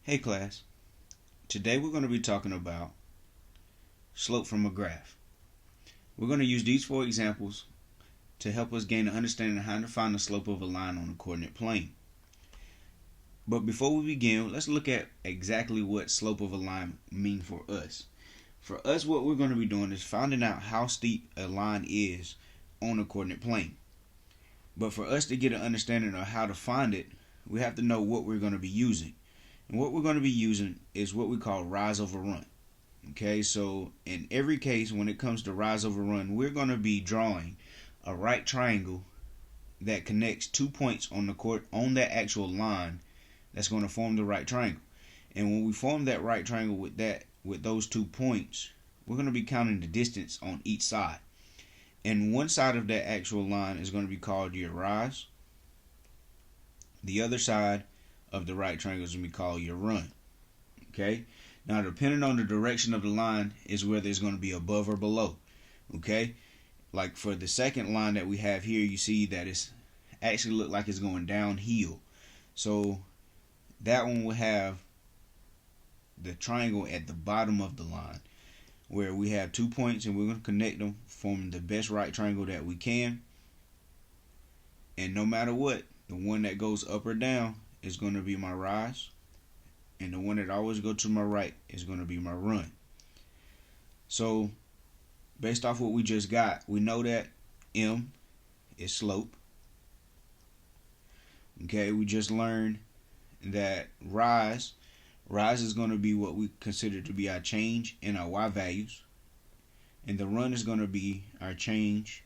Hey class, today we're going to be talking about slope from a graph. We're going to use these four examples to help us gain an understanding of how to find the slope of a line on a coordinate plane. But before we begin, let's look at exactly what slope of a line means for us. For us, what we're going to be doing is finding out how steep a line is on a coordinate plane. But for us to get an understanding of how to find it, we have to know what we're going to be using. And what we're going to be using is what we call rise over run. Okay, so in every case when it comes to rise over run, we're going to be drawing a right triangle that connects 2 points on that actual line that's going to form the right triangle. And when we form that right triangle with those 2 points, we're going to be counting the distance on each side. And one side of that actual line is going to be called your rise. The other side of the right triangle is going to be called your run. Okay, now depending on the direction of the line is whether it's going to be above or below. Okay, like for the second line that we have here, you see that it's actually look like it's going downhill. So that one will have the triangle at the bottom of the line where we have 2 points and we're going to connect them, forming the best right triangle that we can. And no matter what, the one that goes up or down is going to be my rise, and the one that always goes to my right is going to be my run. So based off what we just got, we know that M is slope. Okay, we just learned that rise is going to be what we consider to be our change in our y values, and the run is going to be our change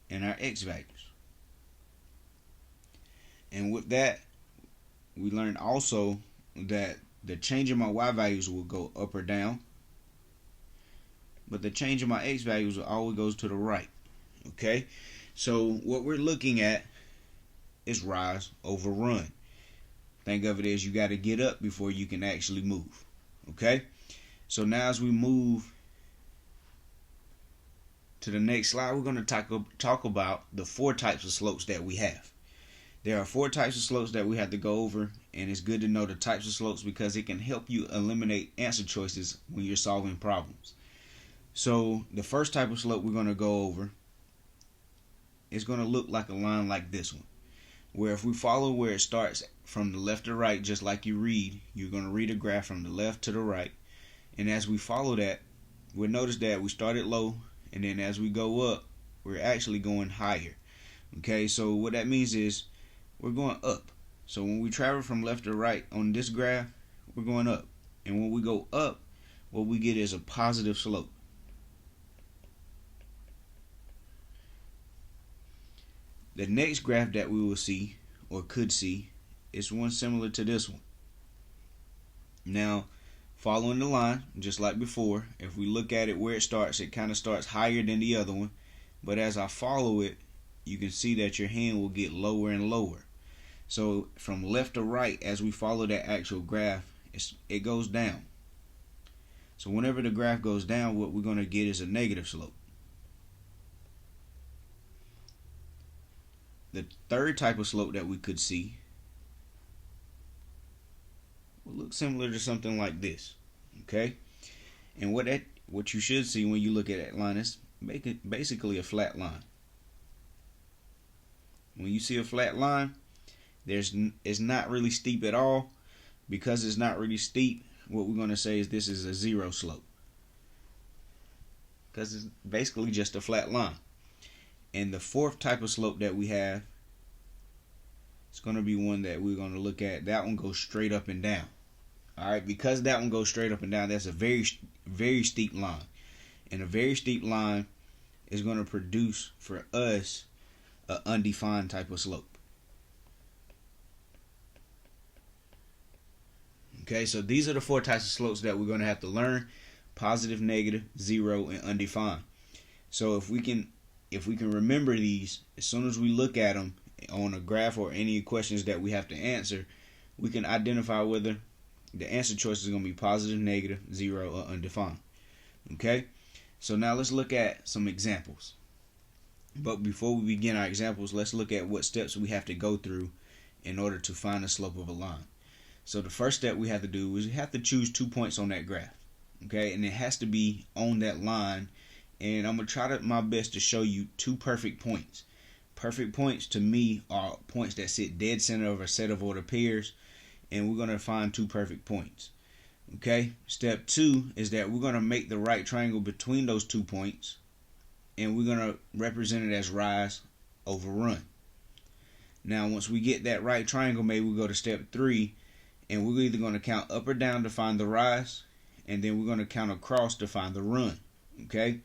in our x values. And with that, we learned also that the change in my y values will go up or down, but the change in my x values will always go to the right. Okay, so what we're looking at is rise over run. Think of it as you got to get up before you can actually move. Okay, so now as we move to the next slide, we're going to talk about the 4 types of slopes that we have. There are 4 types of slopes that we have to go over, and it's good to know the types of slopes because it can help you eliminate answer choices when you're solving problems. So the first type of slope we're going to go over is going to look like a line like this one, where if we follow where it starts from the left to right, just like you read, you're going to read a graph from the left to the right, and as we follow that, we'll notice that we started low, and then as we go up, we're actually going higher. Okay, so what that means is we're going up. So when we travel from left to right on this graph, we're going up. And when we go up, what we get is a positive slope. The next graph that we will see, or could see, is one similar to this one. Now, following the line, just like before, if we look at it where it starts, it kind of starts higher than the other one. But as I follow it, you can see that your hand will get lower and lower. So from left to right, as we follow that actual graph, it goes down. So whenever the graph goes down, what we're going to get is a negative slope. The third type of slope that we could see will look similar to something like this. Okay, and what you should see when you look at that line is basically a flat line. When you see a flat line, it's not really steep at all. Because it's not really steep, what we're going to say is this is a zero slope, because it's basically just a flat line. And the fourth type of slope that we have, it's going to be one that we're going to look at. That one goes straight up and down. Alright, because that one goes straight up and down, that's a very, very steep line. And a very steep line is going to produce for us an undefined type of slope. Okay, so these are the 4 types of slopes that we're going to have to learn: positive, negative, zero, and undefined. So if we can remember these, as soon as we look at them on a graph or any questions that we have to answer, we can identify whether the answer choice is going to be positive, negative, zero, or undefined. Okay, so now let's look at some examples. But before we begin our examples, let's look at what steps we have to go through in order to find the slope of a line. So the first step we have to do is we have to choose 2 points on that graph. Okay, and it has to be on that line. And I'm going to try my best to show you 2 perfect points. Perfect points to me are points that sit dead center of a set of ordered pairs. And we're going to find 2 perfect points. Okay, step 2 is that we're going to make the right triangle between those 2 points. And we're going to represent it as rise over run. Now once we get that right triangle made, we go to step 3. And we're either going to count up or down to find the rise. And then we're going to count across to find the run. Okay,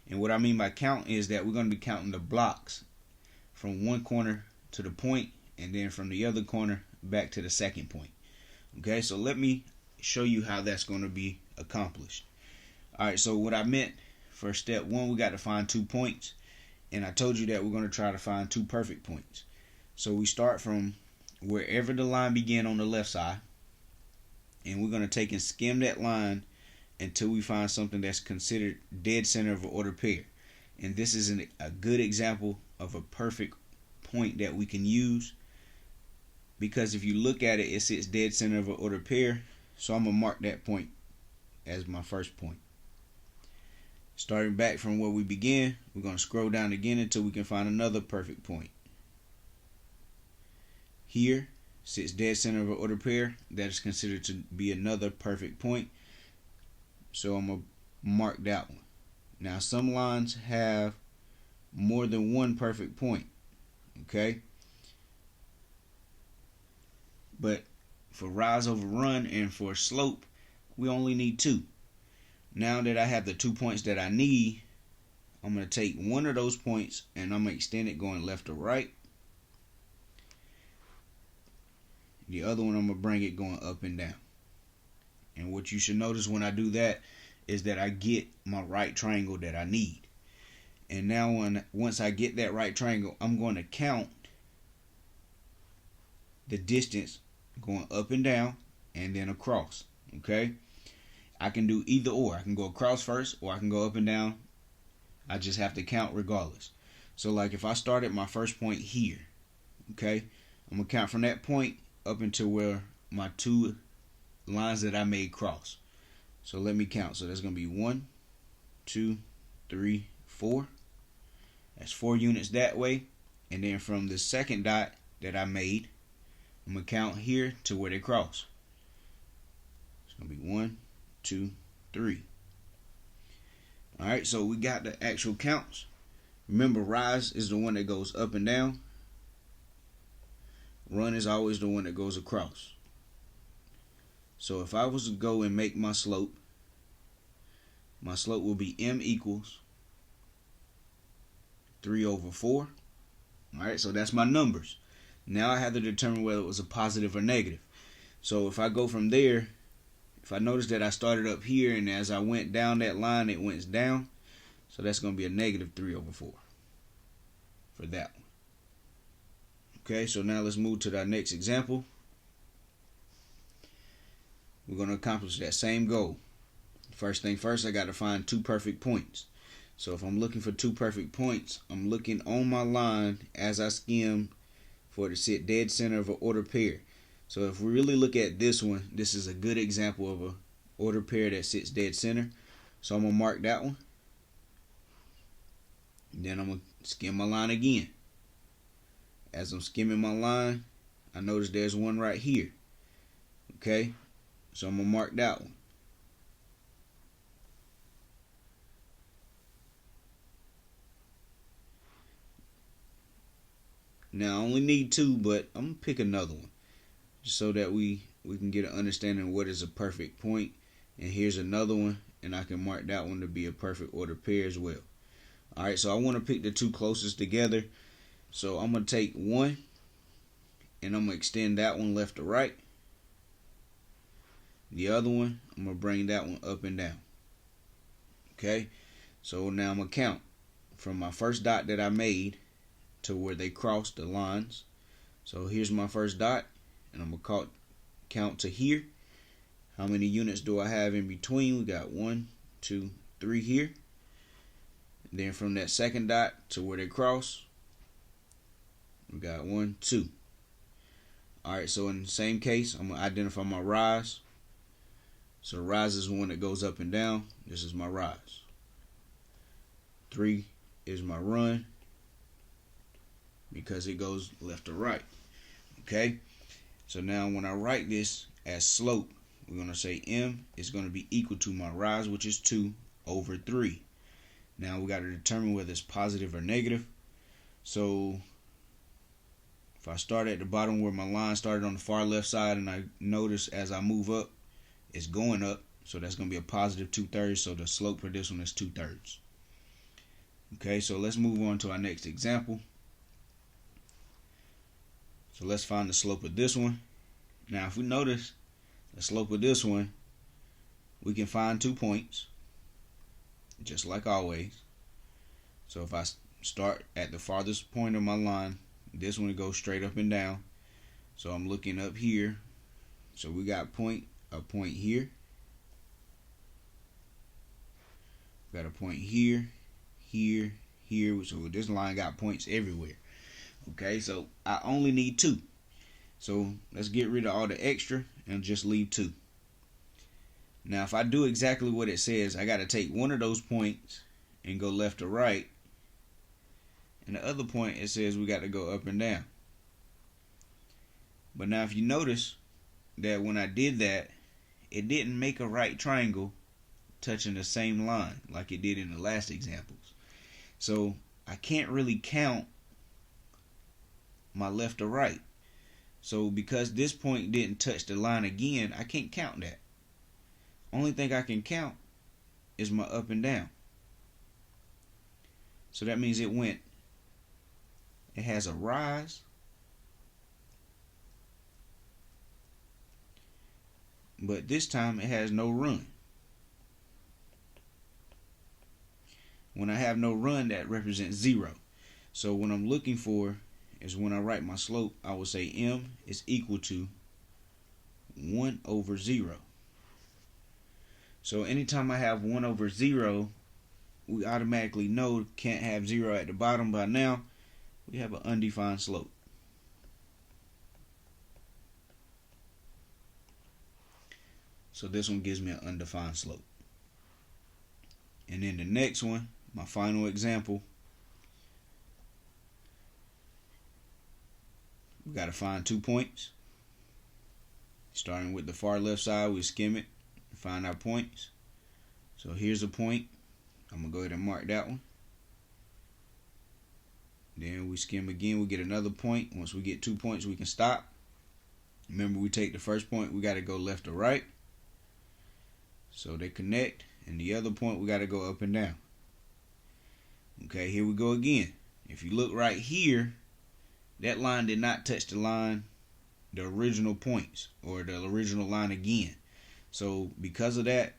and what I mean by count is that we're going to be counting the blocks from one corner to the point, and then from the other corner back to the second point. Okay, so let me show you how that's going to be accomplished. Alright, so what I meant for step 1, we got to find 2 points, and I told you that we're going to try to find 2 perfect points. So we start from wherever the line began on the left side, and we're going to take and skim that line until we find something that's considered dead center of an ordered pair. And this is a good example of a perfect point that we can use, because if you look at it, it sits dead center of an ordered pair. So I'm going to mark that point as my first point. Starting back from where we began, we're going to scroll down again until we can find another perfect point. Here sits dead center of an ordered pair. That is considered to be another perfect point. So I'm going to mark that one. Now some lines have more than one perfect point. Okay. But for rise over run and for slope, we only need 2. Now that I have the 2 points that I need, I'm going to take one of those points and I'm going to extend it going left to right. The other one I'm going to bring it going up and down. And what you should notice when I do that is that I get my right triangle that I need. And now once I get that right triangle, I'm going to count the distance going up and down and then across. Okay, I can do either or. I can go across first or I can go up and down. I just have to count regardless. So like if I start at my first point here, okay, I'm going to count from that point up until where my 2 lines that I made cross. So let me count. So that's going to be 1, 2, 3, 4. That's 4 units that way. And then from the second dot that I made, I'm going to count here to where they cross. It's going to be 1, 2, 3. Alright, so we got the actual counts. Remember, rise is the one that goes up and down. Run is always the one that goes across. So if I was to go and make my slope will be m equals 3 over 4. Alright, so that's my numbers. Now I have to determine whether it was a positive or negative. So if I go from there, if I notice that I started up here and as I went down that line it went down, so that's going to be a negative 3 over 4 for that one. Okay, so now let's move to our next example. We're going to accomplish that same goal. First thing first, I got to find 2 perfect points. So if I'm looking for 2 perfect points, I'm looking on my line as I skim for it to sit dead center of an ordered pair. So if we really look at this one, this is a good example of an ordered pair that sits dead center. So I'm going to mark that one. Then I'm going to skim my line again. As I'm skimming my line, I notice there's one right here. Okay, so I'm going to mark that one. Now I only need 2, but I'm going to pick another one just so that we can get an understanding of what is a perfect point. And here's another one, and I can mark that one to be a perfect ordered pair as well. Alright, so I want to pick the 2 closest together. So I'm going to take one and I'm going to extend that one left to right. The other one, I'm going to bring that one up and down. Okay, so now I'm going to count from my first dot that I made to where they cross the lines. So here's my first dot, and I'm going to count to here. How many units do I have in between? We got 1, 2, 3 here. And then from that second dot to where they cross, we got 1, 2. Alright, so in the same case, I'm going to identify my rise. So rise is one that goes up and down. This is my rise. 3 is my run because it goes left to right. Okay, so now when I write this as slope, we're going to say M is going to be equal to my rise, which is 2 over 3. Now we got to determine whether it's positive or negative. So if I start at the bottom where my line started on the far left side, and I notice as I move up, it's going up, so that's going to be a positive 2/3. So the slope for this one is 2/3. Okay, so let's move on to our next example. So let's find the slope of this one. Now if we notice the slope of this one, we can find 2 points, just like always. So if I start at the farthest point of my line, this one goes straight up and down. So I'm looking up here. So we got a point here. Got a point here, here, here. So this line got points everywhere. Okay, so I only need 2. So let's get rid of all the extra and just leave 2. Now if I do exactly what it says, I got to take one of those points and go left to right. And the other point, it says we got to go up and down. But now if you notice that when I did that, it didn't make a right triangle touching the same line like it did in the last examples. So I can't really count my left or right. So because this point didn't touch the line again, I can't count that. Only thing I can count is my up and down. So that means it has a rise, but this time it has no run. When I have no run, that represents 0. So what I'm looking for is when I write my slope, I will say M is equal to 1 over 0. So anytime I have 1 over 0, we automatically know can't have 0 at the bottom. By now, we have an undefined slope. So this one gives me an undefined slope. And then the next one, my final example, we got to find 2 points. Starting with the far left side, we skim it and find our points. So here's a point. I'm going to go ahead and mark that one. Then we skim again, we get another point. Once we get 2 points, we can stop. Remember, we take the first point, we got to go left to right. So they connect. And the other point, we got to go up and down. Okay, here we go again. If you look right here, that line did not touch the line, the original points, or the original line again. So because of that,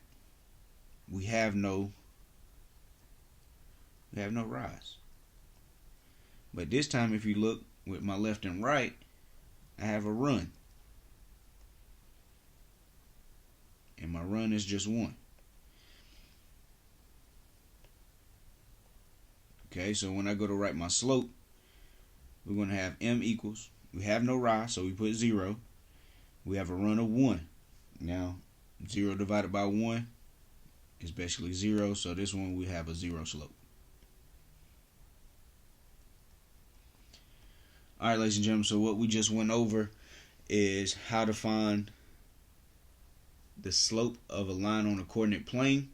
we have no rise. But this time, if you look with my left and right, I have a run. And my run is just 1. Okay, so when I go to write my slope, we're going to have M equals, we have no rise, so we put 0. We have a run of 1. Now, 0 divided by 1 is basically 0, so this one we have a 0 slope. Alright, ladies and gentlemen, so what we just went over is how to find the slope of a line on a coordinate plane.